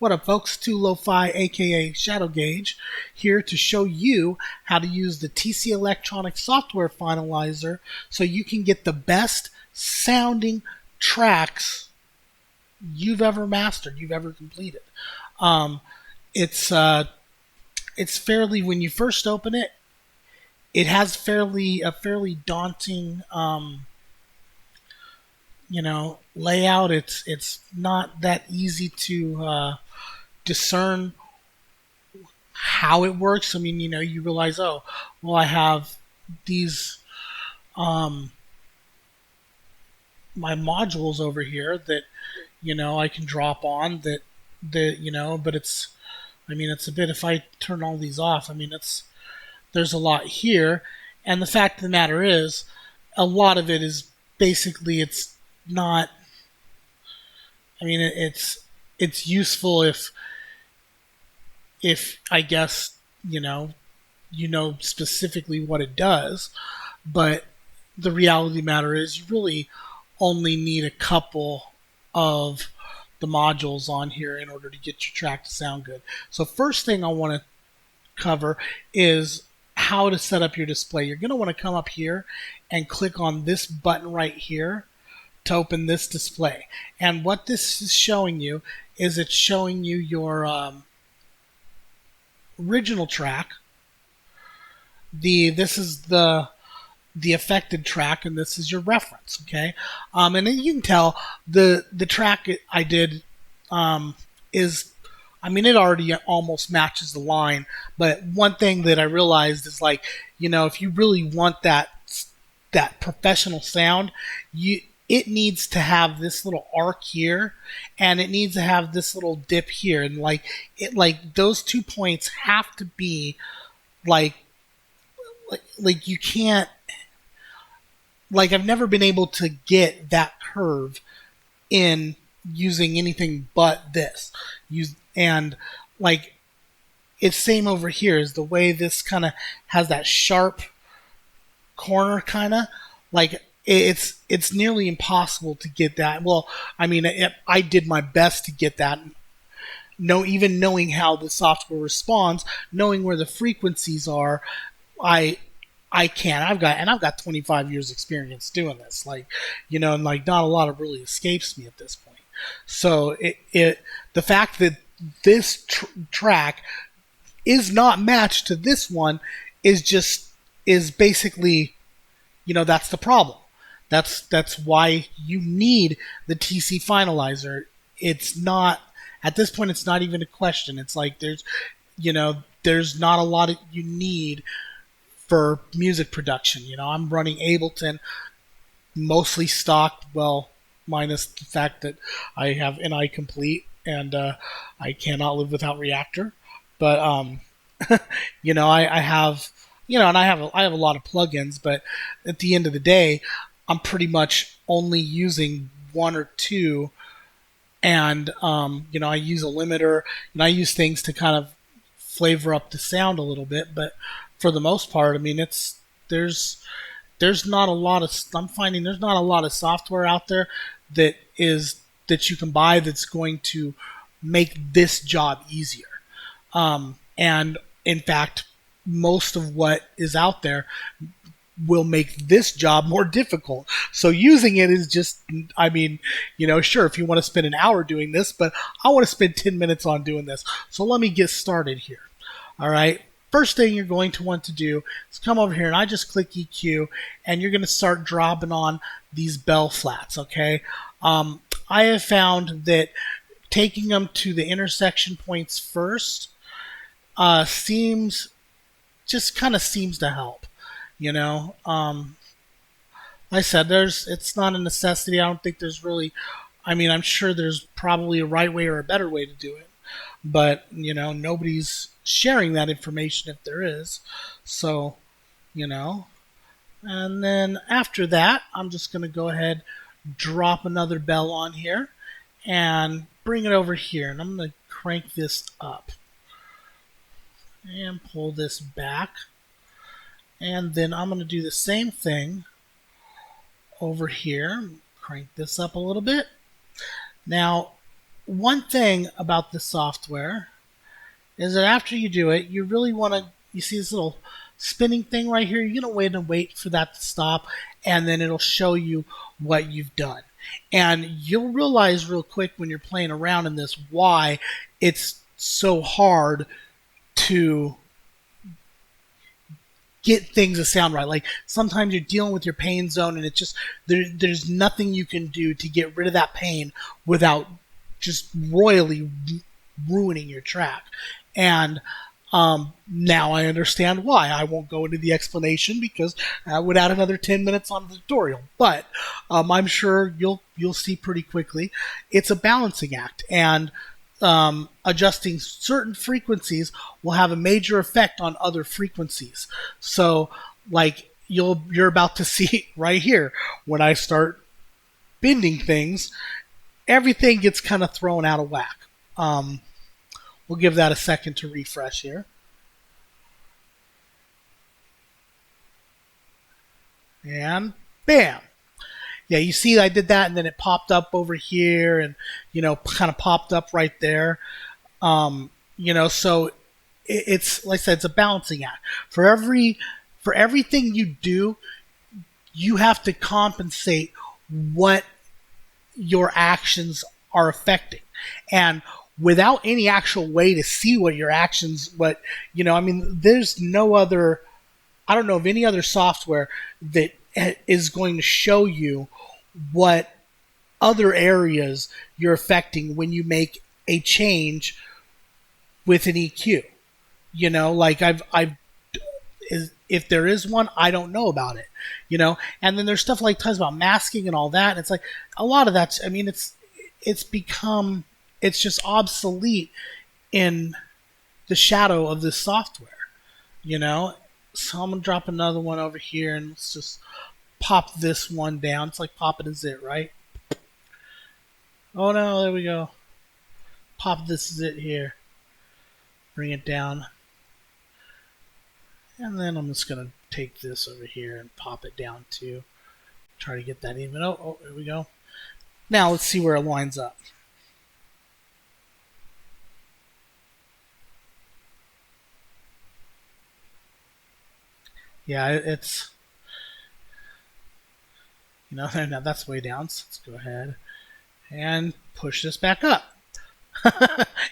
What up, folks? 2Lo-Fi, aka Shadow Gauge, here to show you how to use the TC Electronics Software Finalizer so you can get the best sounding tracks you've ever mastered, you've ever completed. It's fairly, when you first open it, it has a fairly daunting layout. It's not that easy to discern how it works. I mean, you realize, oh, well, I have these my modules over here that I can drop on but it's a bit, if I turn all these off, there's a lot here, and the fact of the matter is, a lot of it is basically, it's not. It's useful if I guess specifically what it does, but the reality of the matter is you really only need a couple of the modules on here in order to get your track to sound good. So first thing I want to cover is how to set up your display. You're going to want to come up here and click on this button right here to open this display. And what this is showing you is it's showing you your original track. This is the affected track, and this is your reference. Okay, and then you can tell the track I did is, it already almost matches the line. But one thing that I realized is, if you really want that professional sound, it needs to have this little arc here, and it needs to have this little dip here, and those 2 points have to be like you can't, I've never been able to get that curve in using anything but this. And it's same over here, is the way this kind of has that sharp corner, kind of it's nearly impossible to get that. Well, I did my best to get that. Even knowing how the software responds, knowing where the frequencies are, I can. I've got 25 years experience doing this. Not a lot of really escapes me at this point. So the fact that this track is not matched to this one is basically, that's the problem. That's why you need the TC Finalizer. It's not, at this point, it's not even a question. It's there's not a lot you need for music production. I'm running Ableton, mostly stock, well, minus the fact that I have NI complete and I cannot live without Reactor. But I have and I have a lot of plugins, but at the end of the day, I'm pretty much only using one or two, and I use a limiter, and I use things to kind of flavor up the sound a little bit. But for the most part, there's not a lot of, I'm finding there's not a lot of software out there that you can buy that's going to make this job easier. And in fact, most of what is out there will make this job more difficult. So using it is just, sure, if you want to spend an hour doing this, but I want to spend 10 minutes on doing this. So let me get started here. All right. First thing you're going to want to do is come over here, and I just click EQ, and you're going to start dropping on these bell flats. Okay. I have found that taking them to the intersection points first seems to help. I said, it's not a necessity. I don't think there's really, I'm sure there's probably a right way or a better way to do it, but nobody's sharing that information if there is. So, and then after that, I'm just going to go ahead, drop another bell on here and bring it over here, and I'm going to crank this up and pull this back. And then I'm going to do the same thing over here. Crank this up a little bit. Now, one thing about the software is that after you do it, you really want to, you see this little spinning thing right here, you're going to wait for that to stop, and then it'll show you what you've done. And you'll realize real quick when you're playing around in this why it's so hard to get things to sound right. Like sometimes you're dealing with your pain zone and it's just there's nothing you can do to get rid of that pain without just royally ruining your track. And now I understand why. I won't go into the explanation because I would add another 10 minutes on the tutorial. But I'm sure you'll see pretty quickly. It's a balancing act, and adjusting certain frequencies will have a major effect on other frequencies. So, like you're about to see right here, when I start bending things, everything gets kind of thrown out of whack. We'll give that a second to refresh here. And bam! Yeah, you see I did that and then it popped up over here and, kind of popped up right there. So it's, like I said, it's a balancing act. For everything you do, you have to compensate what your actions are affecting. And without any actual way to see what your actions, there's no other, I don't know of any other software that is going to show you what other areas you're affecting when you make a change with an EQ. If there is one, I don't know about it, and then there's stuff like talks about masking and all that. And it's like a lot of that's, it's just obsolete in the shadow of this software, So I'm gonna drop another one over here and let's just pop this one down. It's like popping a zit, right? Oh no, there we go. Pop this zit here. Bring it down. And then I'm just gonna take this over here and pop it down too. Try to get that even. Oh, there we go. Now let's see where it lines up. Yeah, it's, now that's way down, so let's go ahead and push this back up.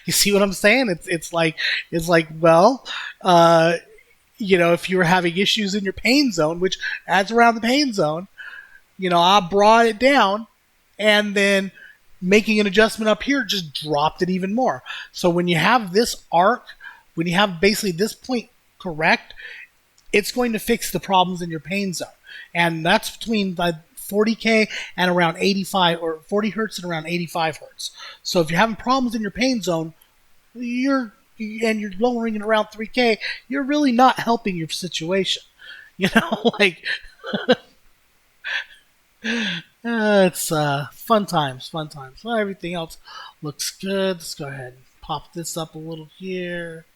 You see what I'm saying? It's like, well, if you were having issues in your pain zone, which adds around the pain zone, I brought it down, and then making an adjustment up here just dropped it even more. So when you have this arc, when you have basically this point correct, it's going to fix the problems in your pain zone. And that's between 40K and around 85, or 40 hertz and around 85 hertz. So if you're having problems in your pain zone, you're lowering it around 3K, you're really not helping your situation. It's fun times. Well, everything else looks good. Let's go ahead and pop this up a little here.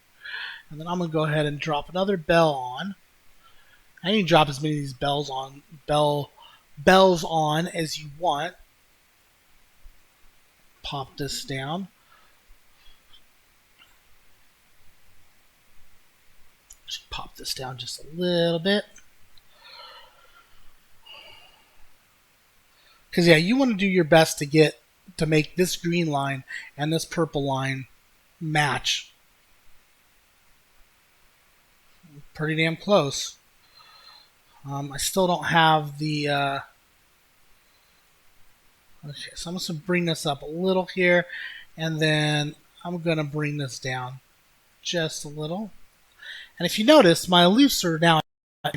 And then I'm going to go ahead and drop another bell on. I can drop as many of these bells on as you want. Pop this down. Just pop this down just a little bit. Because you want to do your best to make this green line and this purple line match. Pretty damn close. I still don't have the... Okay, so I'm just going to bring this up a little here, and then I'm going to bring this down just a little. And if you notice, my loofs are now at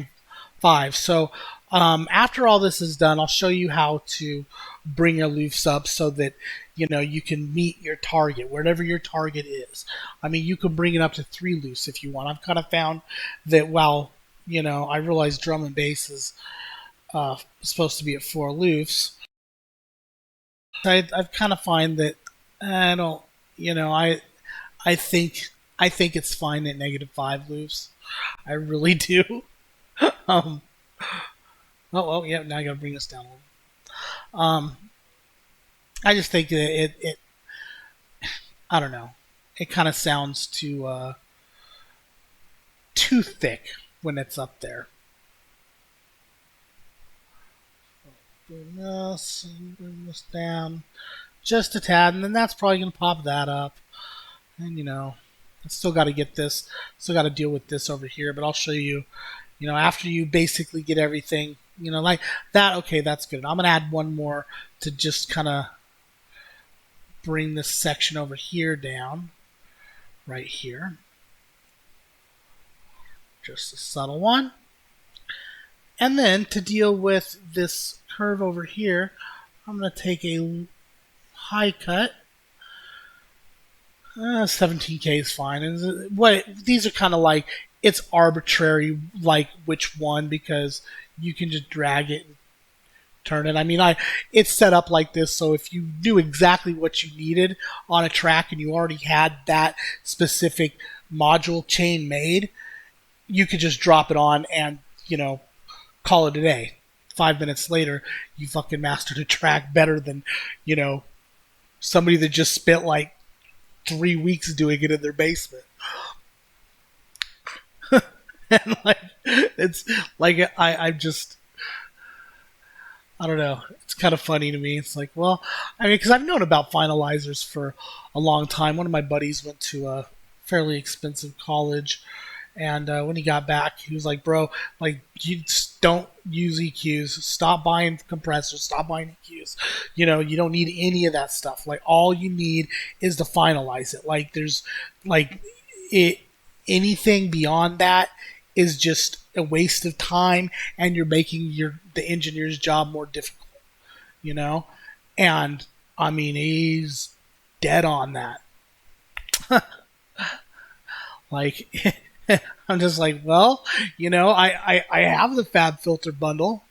5. So after all this is done, I'll show you how to bring your loofs up so that you can meet your target, whatever your target is. You can bring it up to 3 loofs if you want. I've kind of found that while I realize drum and bass is supposed to be at 4 loofs, I've kind of find that I don't, I think it's fine at -5 loofs. I really do. Yeah, now I gotta bring this down a little. I just think that I don't know. It kind of sounds too thick when it's up there. Bring this down just a tad, and then that's probably going to pop that up. And I still got to get this, still got to deal with this over here, but I'll show you, after you basically get everything, like that, okay, that's good. I'm going to add one more to just kind of bring this section over here down, right here. Just a subtle one. And then to deal with this curve over here, I'm going to take a high cut. 17K is fine. And these are kind of like, it's arbitrary, like which one, because you can just drag it and turn it. I mean, it's set up like this, so if you knew exactly what you needed on a track and you already had that specific module chain made, you could just drop it on and, call it a day. 5 minutes later, you fucking mastered a track better than, somebody that just spent like 3 weeks doing it in their basement. And like, it's like, I'm just, I don't know. It's kind of funny to me. It's like, well, I mean, because I've known about finalizers for a long time. One of my buddies went to a fairly expensive college, and when he got back, he was like, "Bro, like, you just don't use EQs. Stop buying compressors. Stop buying EQs. You don't need any of that stuff. Like, all you need is to finalize it. Like, there's like anything beyond that is just a waste of time, and you're making the engineer's job more difficult, And I mean, he's dead on that. Like, I'm just like, well, I have the Fab Filter bundle,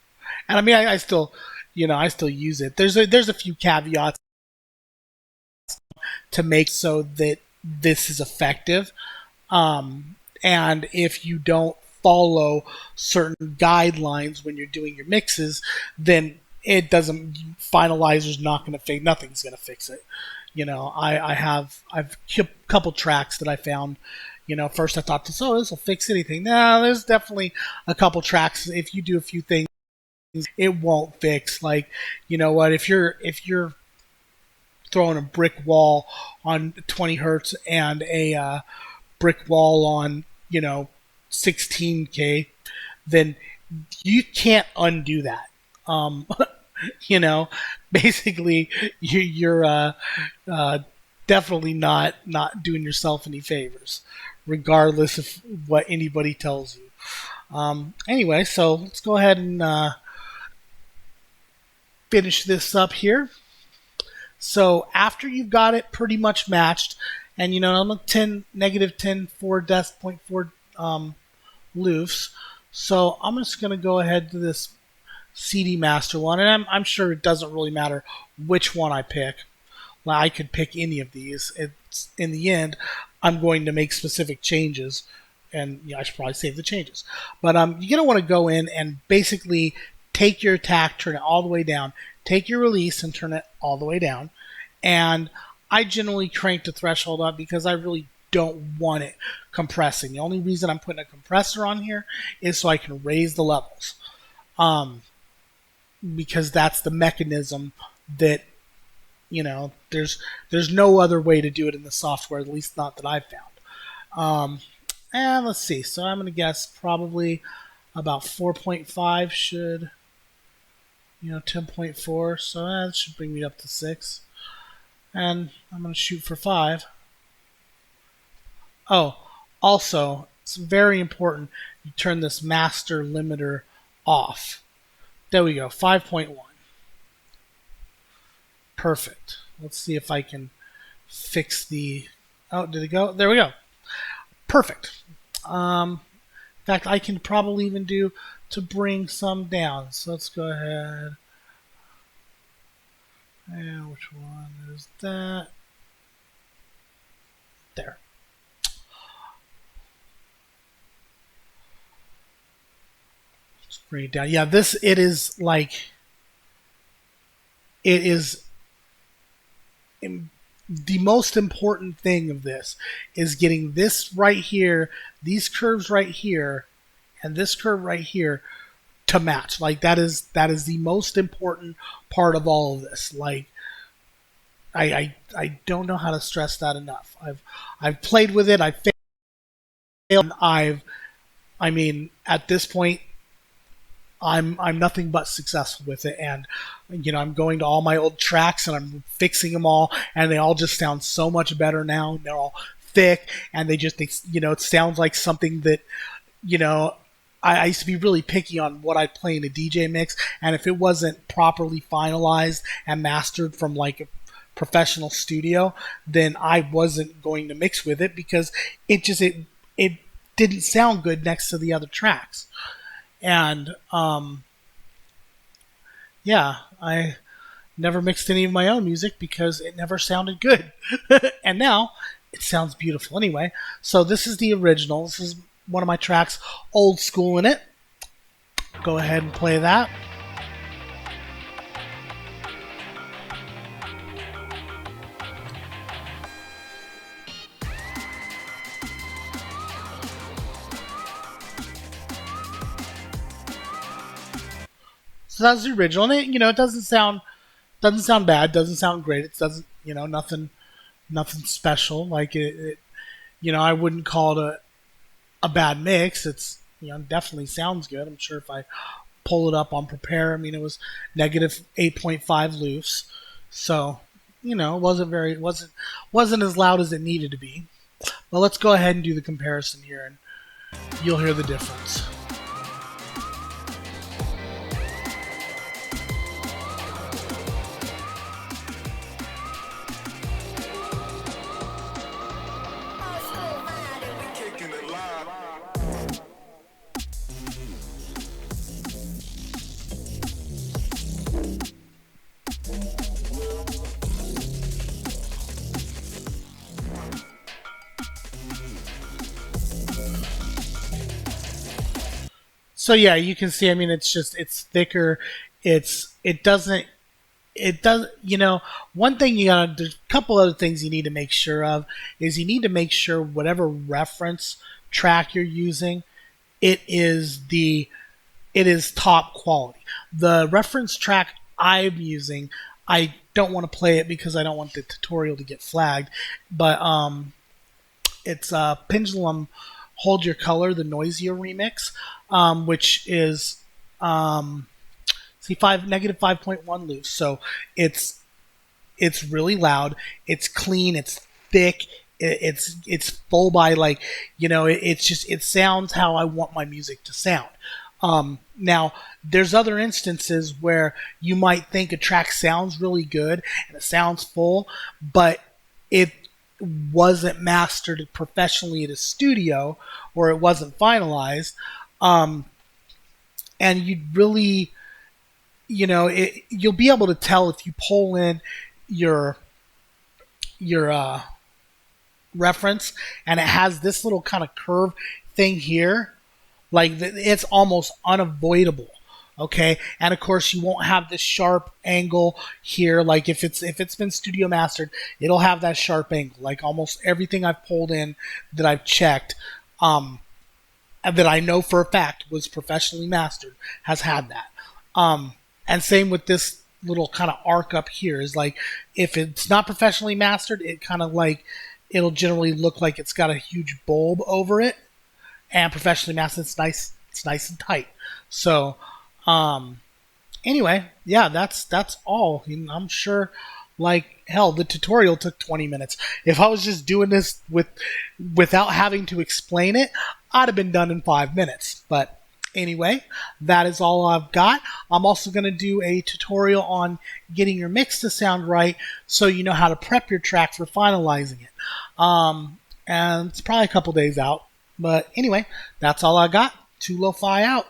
and I mean, I still, I still use it. There's a few caveats to make so that this is effective. And if you don't follow certain guidelines when you're doing your mixes, then it doesn't. Finalizer's not going to fix. Nothing's going to fix it. I've a couple tracks that I found. First I thought this will fix anything. No, there's definitely a couple tracks. If you do a few things, it won't fix. Like, what? If you're throwing a brick wall on 20 hertz and a brick wall on 16K, then you can't undo that. Basically you're definitely not doing yourself any favors, regardless of what anybody tells you. Anyway, so let's go ahead and finish this up here. So after you've got it pretty much matched, and I'm a -10 4 .4 loofs. So I'm just going to go ahead to this CD master one, and I'm sure it doesn't really matter which one I pick. Well, I could pick any of these. It's, in the end, I'm going to make specific changes, and I should probably save the changes. But you're going to want to go in and basically take your attack, turn it all the way down, take your release and turn it all the way down. And I generally crank the threshold up because I really don't want it compressing. The only reason I'm putting a compressor on here is so I can raise the levels. Because that's the mechanism that, there's no other way to do it in the software, at least not that I've found. And let's see. So I'm going to guess probably about 4.5 should, 10.4. So that should bring me up to 6. And I'm going to shoot for 5. Oh, also, it's very important you turn this master limiter off. There we go, 5.1. Perfect. Let's see if I can fix the... Oh, did it go? There we go. Perfect. In fact, I can probably even do to bring some down. So let's go ahead. And which one is that? There. Let's bring it down. Yeah, it is like... It is the most important thing of this is getting this right here, these curves right here, and this curve right here to match. Like that is the most important part of all of this. Like I don't know how to stress that enough. I've played with it. I've failed. I mean at this point I'm nothing but successful with it, and I'm going to all my old tracks and I'm fixing them all, and they all just sound so much better now. They're all thick, and it sounds like something that you know. I used to be really picky on what I'd play in a DJ mix, and if it wasn't properly finalized and mastered from like a professional studio, then I wasn't going to mix with it because it didn't sound good next to the other tracks. And yeah, I never mixed any of my own music because it never sounded good. And now it sounds beautiful anyway. So this is the original. This is one of my tracks, Old School in it. Go ahead and play that. So that's the original, and it doesn't sound bad, doesn't sound great. It doesn't, nothing special. Like I wouldn't call it a bad mix. It's definitely sounds good. I'm sure if I pull it up on Prepare, I mean it was negative 8.5 loose, so it wasn't as loud as it needed to be. But let's go ahead and do the comparison here, and you'll hear the difference. So yeah, you can see. I mean, it's thicker. It doesn't. It does. One thing there's a couple other things you need to make sure of is you need to make sure whatever reference track you're using, it is top quality. The reference track I'm using, I don't want to play it because I don't want the tutorial to get flagged, but it's Pendulum Hold Your Color, the Noisier remix, which is negative 5.1 loose. So it's really loud. It's clean. It's thick. It's full by it sounds how I want my music to sound. Now, there's other instances where you might think a track sounds really good and it sounds full, but it wasn't mastered professionally at a studio or it wasn't finalized. And you'd really, you'll be able to tell if you pull in your reference and it has this little kind of curve thing here. Like it's almost unavoidable, okay? And of course, you won't have this sharp angle here. Like if it's been studio mastered, it'll have that sharp angle. Like almost everything I've pulled in that I've checked, that I know for a fact was professionally mastered, has had that. And same with this little kind of arc up here. Is like if it's not professionally mastered, it kind of like it'll generally look like it's got a huge bulb over it. And professionally mastered, it's nice and tight. So, anyway, yeah, that's all. I'm sure, like hell, the tutorial took 20 minutes. If I was just doing this without having to explain it, I'd have been done in 5 minutes. But anyway, that is all I've got. I'm also going to do a tutorial on getting your mix to sound right, so you know how to prep your track for finalizing it. And it's probably a couple days out. But anyway, that's all I got. 2Lo-Fi out.